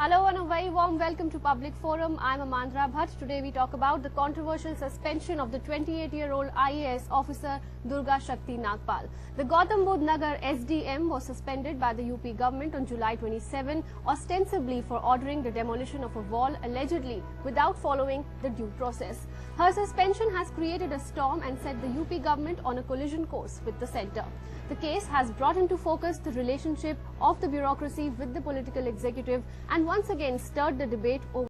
Hello and a very warm welcome to Public Forum. I'm Amandra Bhatt. Today we talk about the controversial suspension of the 28-year-old IAS officer Durga Shakti Nagpal. The Gautam Budh Nagar SDM was suspended by the UP government on July 27, ostensibly for ordering the demolition of a wall allegedly without following the due process. Her suspension has created a storm and set the UP government on a collision course with the centre. The case has brought into focus the relationship of the bureaucracy with the political executive and once again stirred the debate over.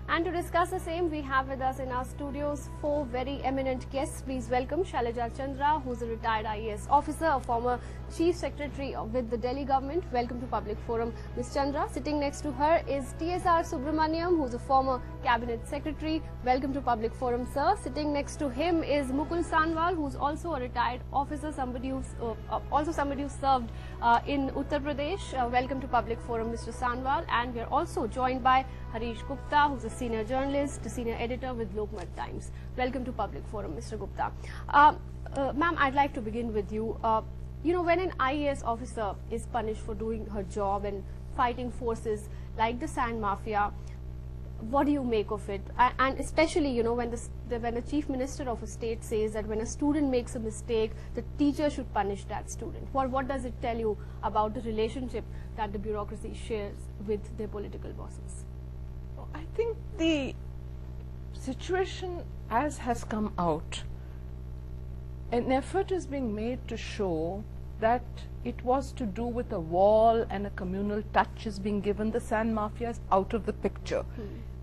And to discuss the same, we have with us in our studios four very eminent guests. Please welcome Shailaja Chandra, who's a retired IAS officer, a former Chief Secretary with the Delhi government. Welcome to Public Forum, Ms. Chandra. Sitting next to her is TSR Subramaniam, who's a former Cabinet Secretary. Welcome to Public Forum, sir. Sitting next to him is Mukul Sanwal, who's also a retired officer, somebody who served in Uttar Pradesh. Welcome to Public Forum, Mr. Sanwal. And we are also joined by Harish Gupta, who's a senior journalist, a senior editor with Lokmat Times. Welcome to Public Forum, Mr. Gupta. Ma'am, I'd like to begin with you. When an IAS officer is punished for doing her job and fighting forces like the sand mafia, what do you make of it? And especially, when the Chief Minister of a state says that when a student makes a mistake, the teacher should punish that student. What does it tell you about the relationship that the bureaucracy shares with their political bosses? I think the situation as has come out, an effort is being made to show that it was to do with a wall and a communal touch is being given. The sand mafia is out of the picture.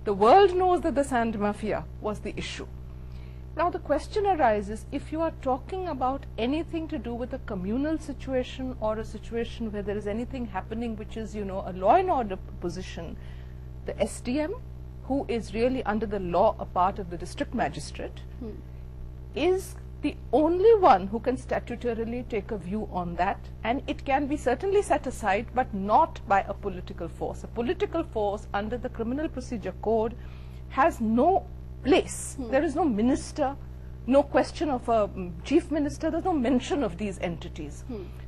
The world knows that the sand mafia was the issue. Now the question arises, if you are talking about anything to do with a communal situation or a situation where there is anything happening which is, a law and order position, the SDM, who is really under the law a part of the district magistrate, is the only one who can statutorily take a view on that, and it can be certainly set aside but not by a political force. A political force under the Criminal Procedure Code has no place. There is no minister, no question of a chief minister, there's no mention of these entities.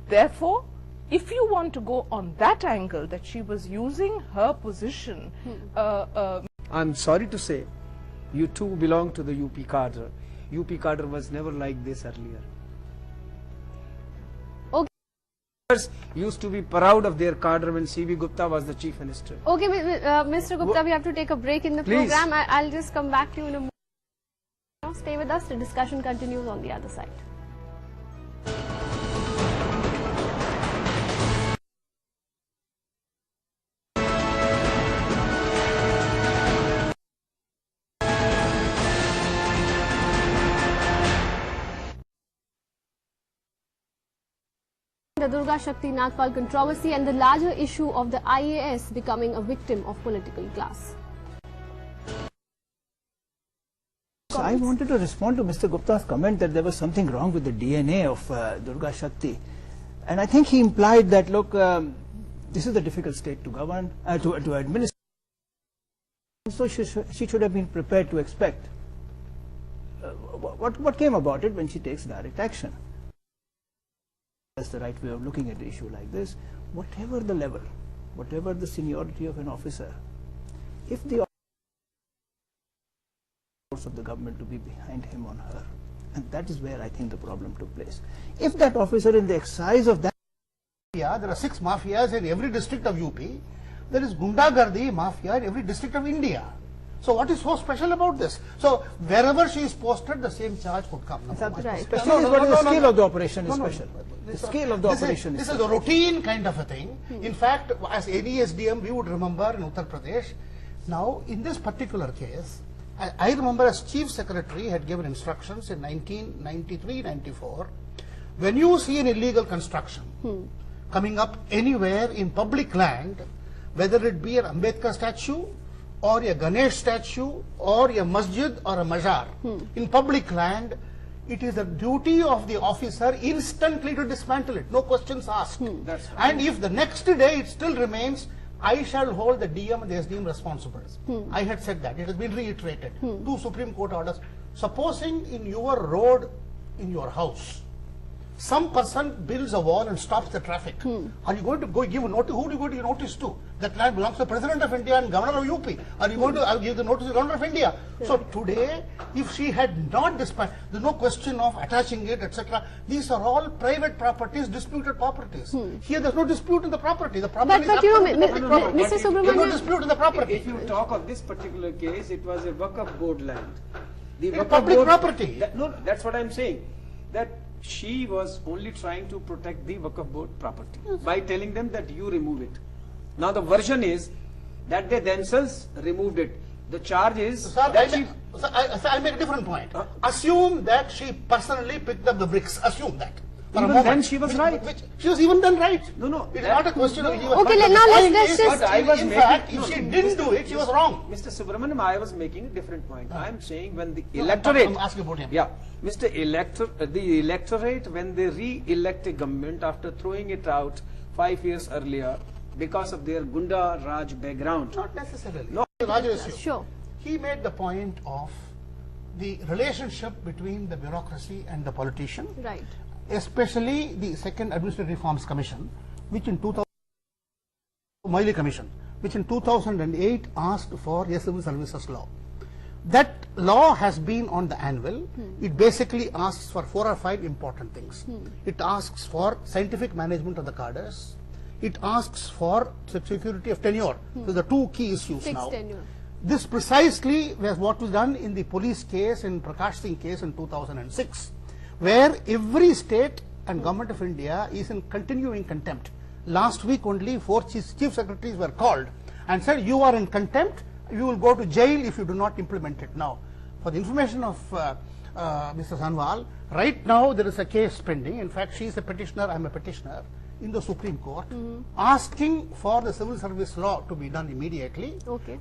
Therefore, if you want to go on that angle that she was using her position, I'm sorry to say, you too belong to the UP cadre. UP cadre was never like this earlier. Okay. Used to be proud of their cadre when C.V. Gupta was the Chief Minister. Okay, Mr. Gupta, we have to take a break in the program. I'll just come back to you in a moment. Stay with us, the discussion continues on the other side. The Durga Shakti Nagpal controversy and the larger issue of the IAS becoming a victim of political class. So I wanted to respond to Mr. Gupta's comment that there was something wrong with the DNA of Durga Shakti. And I think he implied that, look, this is a difficult state to govern, to administer. So she should have been prepared to expect what came about it when she takes direct action. That's the right way of looking at the issue like this. Whatever the level, whatever the seniority of an officer, if the force of the government to be behind him on her, and that is where I think the problem took place. If that officer in the exercise of that, there are 6 mafias in every district of UP. There is Gundagardi mafia in every district of India. So what is so special about this? So wherever she is posted, the same charge could come. right. Special is what the scale of the operation is special. The scale of the operation is a routine kind of a thing. In fact, as any SDM, we would remember in Uttar Pradesh. Now, in this particular case, I remember as Chief Secretary had given instructions in 1993-94. When you see an illegal construction coming up anywhere in public land, whether it be an Ambedkar statue, or a Ganesh statue, or a masjid or a mazar, in public land, it is the duty of the officer instantly to dismantle it, no questions asked. And if the next day it still remains, I shall hold the DM and the SDM responsible. I had said that, it has been reiterated. 2 Supreme Court orders. Supposing in your road, in your house, some person builds a wall and stops the traffic. Are you going to go give a notice? Who do you go to give notice to? That land belongs to the President of India and Governor of UP. Are you going to give the notice to the Governor of India? So today, if she had not dispatched, there's no question of attaching it, etc. These are all private properties, disputed properties. Here there's no dispute in the property. The property But is you know, absolutely private. Mr. There's no Subramanian, dispute in the property. If you talk of this particular case, it was a Waqf board land. The It's Waqf public board- property. No, that's what I'm saying. That she was only trying to protect the Waqf board property by telling them that you remove it. Now the version is that they themselves removed it. The charge is Sir, that she... I make a different point. Assume that she personally picked up the bricks. Assume that. For a Even moment. then she was right. She was even then right. No, It's that- not a question of... Okay, now let's just... But I was In making- fact, no, if she no, didn't Mr. do it, she was wrong. Mr. Subramaniam, I was making a different point. I'm saying when the No, electorate... I'm asking about him. Yeah, the electorate, when they re-elect a government after throwing it out 5 years earlier because of their Gunda Raj background. Not necessarily. No. Larger issue. Sure. He made the point of the relationship between the bureaucracy and the politician, Right. especially the Second Administrative Reforms Commission, which in 2008 asked for a civil services law. That law has been on the anvil. It basically asks for 4 or 5 important things. It asks for scientific management of the cadres. It asks for security of tenure. So the 2 key issues Fixed now. tenure. This precisely was what was done in the police case, in Prakash Singh case in 2006, where every state and government of India is in continuing contempt. Last week only 4 chief secretaries were called and said, you are in contempt, you will go to jail if you do not implement it now. For the information of Mr. Sanwal, right now there is a case pending. In fact, she is a petitioner, I am a petitioner, in the Supreme Court, asking for the civil service law to be done immediately. Okay.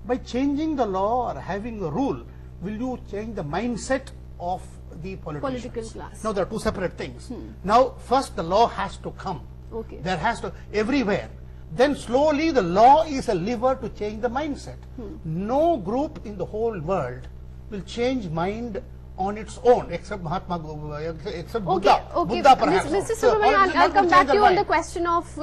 By changing the law or having a rule, will you change the mindset of the politicians? Political class. Now, there are 2 separate things. Now, first the law has to come. Okay. There has to, everywhere. Then slowly the law is a lever to change the mindset. No group in the whole world will change mind on its own, except Mahatma, except Buddha. Okay. Buddha perhaps. Mr. So, Subramanian, politicians I'll not come to back change to you their on the mind. question of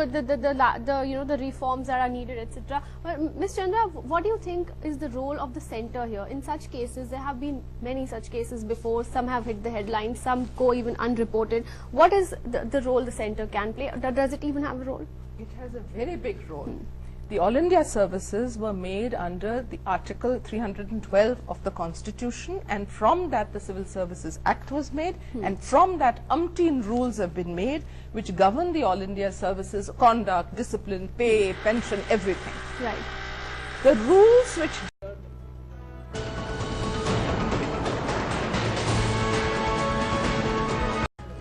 the reforms that are needed, etc. But Ms. Chandra, what do you think is the role of the centre here? In such cases, there have been many such cases before. Some have hit the headlines, some go even unreported. What is the role the centre can play? Does it even have a role? It has a very big role. The All India services were made under the Article 312 of the Constitution, and from that the Civil Services Act was made, and from that umpteen rules have been made which govern the All India services conduct, discipline, pay, pension, everything. Right. The rules which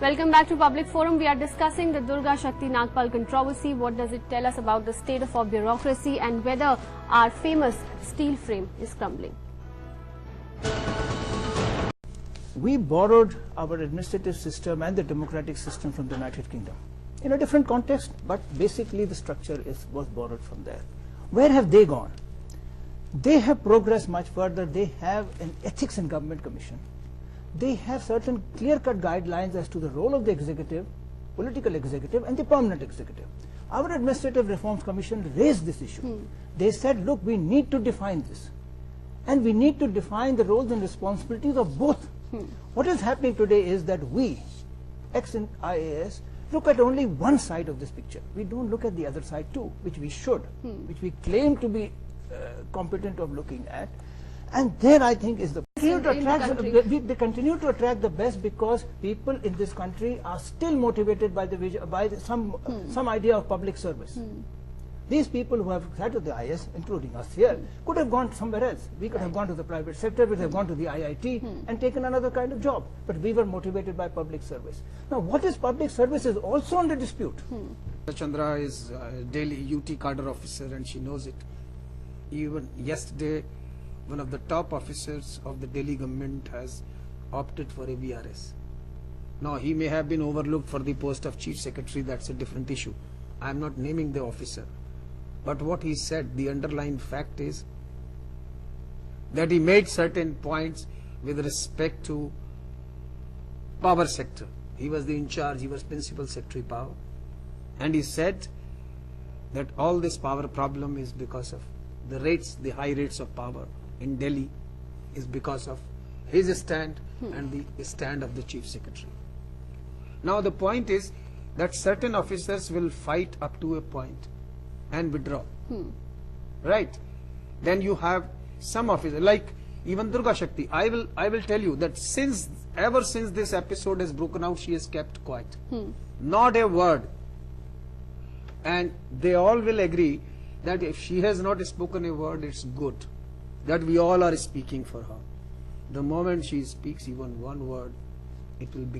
Welcome back to Public Forum. We are discussing the Durga Shakti Nagpal controversy. What does it tell us about the state of our bureaucracy and whether our famous steel frame is crumbling? We borrowed our administrative system and the democratic system from the United Kingdom in a different context, but basically the structure was borrowed from there. Where have they gone? They have progressed much further. They have an Ethics and Government Commission. They have certain clear-cut guidelines as to the role of the executive, political executive, and the permanent executive. Our Administrative Reforms Commission raised this issue. They said, look, we need to define this. And we need to define the roles and responsibilities of both. What is happening today is that we, ex-IAS, look at only one side of this picture. We don't look at the other side too, which we should, which we claim to be competent of looking at. And there, I think, is the they continue to attract the best because people in this country are still motivated by some idea of public service. These people who have sat at the IS, including us here, could have gone somewhere else. We could have gone to the private sector, we could have gone to the IIT and taken another kind of job. But we were motivated by public service. Now, what is public service is also under dispute. Chandra is a Delhi UT cadre officer and she knows it. Even yesterday, one of the top officers of the Delhi government has opted for a VRS. Now, he may have been overlooked for the post of Chief Secretary, that's a different issue. I am not naming the officer. But what he said, the underlying fact is that he made certain points with respect to power sector. He was the in charge, he was Principal Secretary Power. And he said that all this power problem is because of the rates, the high rates of power in Delhi is because of his stand and the stand of the Chief Secretary. Now the point is that certain officers will fight up to a point and withdraw. Right? Then you have some officers, like even Durga Shakti. I will tell you that ever since this episode has broken out, she has kept quiet. Not a word. And they all will agree that if she has not spoken a word, it's good that we all are speaking for her. The moment she speaks even one word, it will be